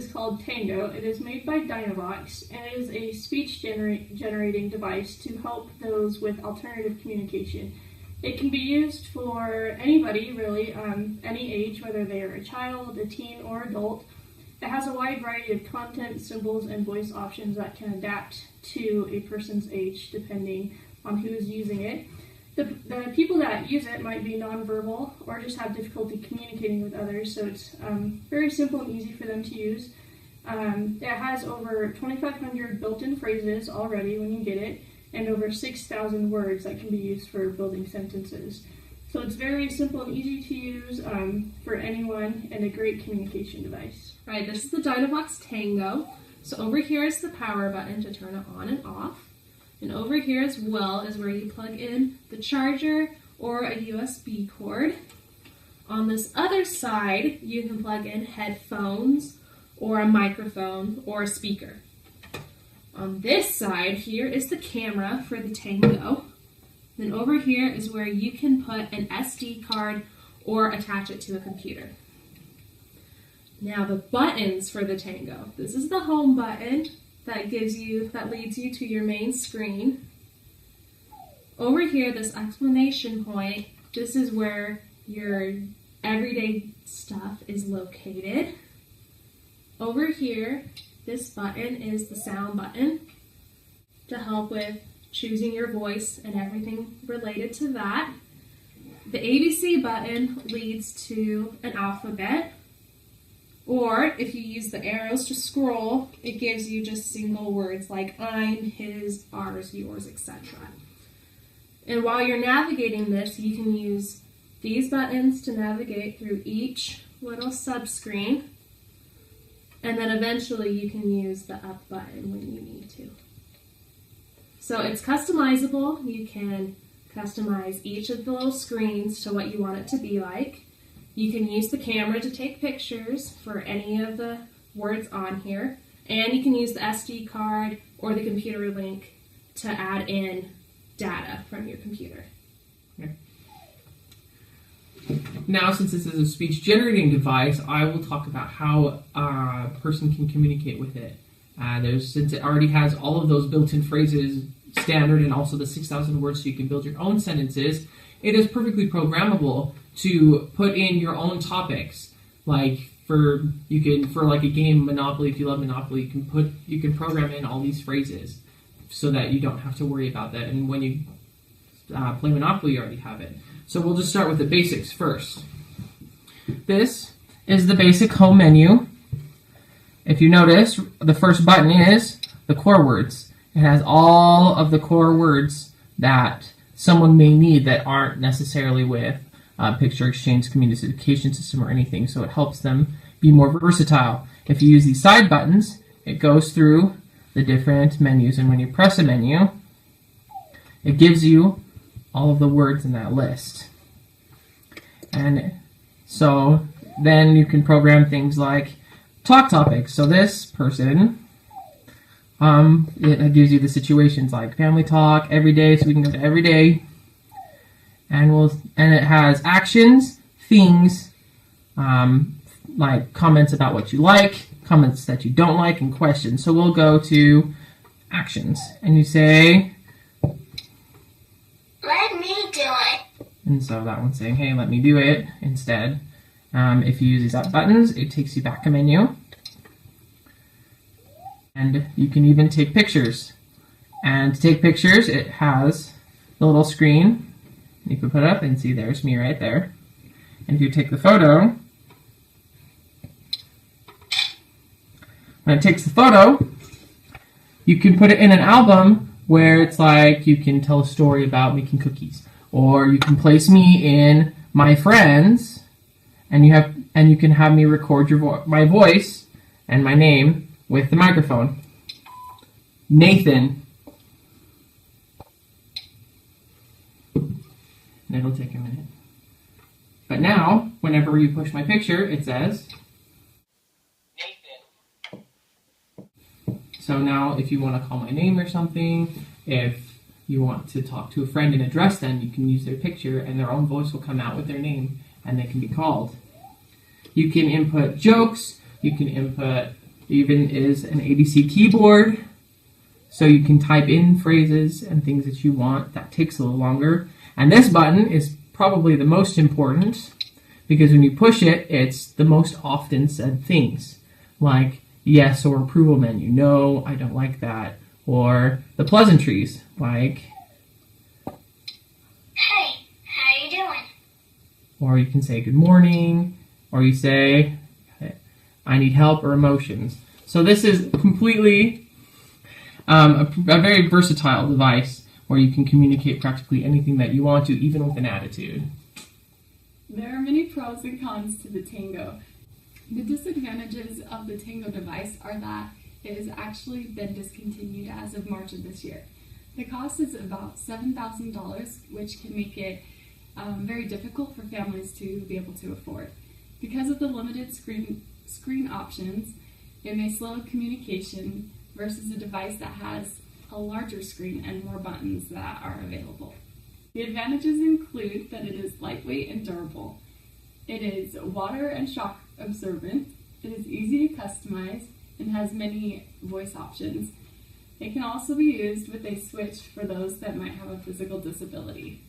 is called Tango. It is made by Dynavox, and it is a speech generating device to help those with alternative communication. It can be used for anybody, really, any age, whether they are a child, a teen, or adult. It has a wide variety of content, symbols, and voice options that can adapt to a person's age depending on who is using it. The people that use it might be nonverbal or just have difficulty communicating with others, so it's very simple and easy for them to use. It has over 2,500 built-in phrases already when you get it, and over 6,000 words that can be used for building sentences. So it's very simple and easy to use for anyone, and a great communication device. Right, this is the Dynavox Tango. So over here is the power button to turn it on and off. And over here as well is where you plug in the charger or a USB cord. On this other side, you can plug in headphones or a microphone or a speaker. On this side here is the camera for the Tango. Then over here is where you can put an SD card or attach it to a computer. Now the buttons for the Tango. This is the home button that leads you to your main screen. Over here, this exclamation point, this is where your everyday stuff is located. Over here, this button is the sound button to help with choosing your voice and everything related to that. The ABC button leads to an alphabet. Or if you use the arrows to scroll, it gives you just single words like I'm, his, ours, yours, etc. And while you're navigating this, you can use these buttons to navigate through each little subscreen. And then eventually you can use the up button when you need to. So it's customizable. You can customize each of the little screens to what you want it to be like. You can use the camera to take pictures for any of the words on here, and you can use the SD card or the computer link to add in data from your computer. Okay. Now, since this is a speech generating device, I will talk about how a person can communicate with it. Since it already has all of those built-in phrases standard and also the 6,000 words so you can build your own sentences, it is perfectly programmable to put in your own topics. Like for like a game Monopoly, if you love Monopoly, you can program in all these phrases so that you don't have to worry about that. And when you play Monopoly, you already have it. So we'll just start with the basics first. This is the basic home menu. If you notice, the first button is the core words. It has all of the core words that someone may need that aren't necessarily with picture exchange communication system or anything, so it helps them be more versatile. If you use these side buttons, it goes through the different menus, and when you press a menu, it gives you all of the words in that list. And so then you can program things like talk topics. So this person, it gives you the situations like family talk, every day, so we can go to every day. And it has actions, things, like comments about what you like, comments that you don't like, and questions. So we'll go to actions, and you say, let me do it. And so that one's saying, hey, let me do it instead. If you use these up buttons, it takes you back a menu. And you can even take pictures. And to take pictures, it has the little screen. You can put it up and see there's me right there. And if you take the photo, when it takes the photo, you can put it in an album where it's like you can tell a story about making cookies. Or you can place me in my friends, and you can have me record my voice and my name with the microphone. Nathan. And it'll take a minute. But now, whenever you push my picture, it says Nathan. So now, if you want to call my name or something, if you want to talk to a friend and address them, you can use their picture and their own voice will come out with their name and they can be called. You can input jokes, you can input even is an ADC keyboard, so you can type in phrases and things that you want. That takes a little longer. And this button is probably the most important, because when you push it, it's the most often said things, like yes or approval menu, no, I don't like that, or the pleasantries, like, hey, how you doing? or you can say good morning, or you say, I need help, or emotions. So this is completely a very versatile device where you can communicate practically anything that you want to, even with an attitude. There are many pros and cons to the Tango. The disadvantages of the Tango device are that it has actually been discontinued as of March of this year. The cost is about $7,000, which can make it very difficult for families to be able to afford. Because of the limited screen options, it may slow communication versus a device that has a larger screen and more buttons that are available. The advantages include that it is lightweight and durable. It is water and shock absorbent. It is easy to customize and has many voice options. It can also be used with a switch for those that might have a physical disability.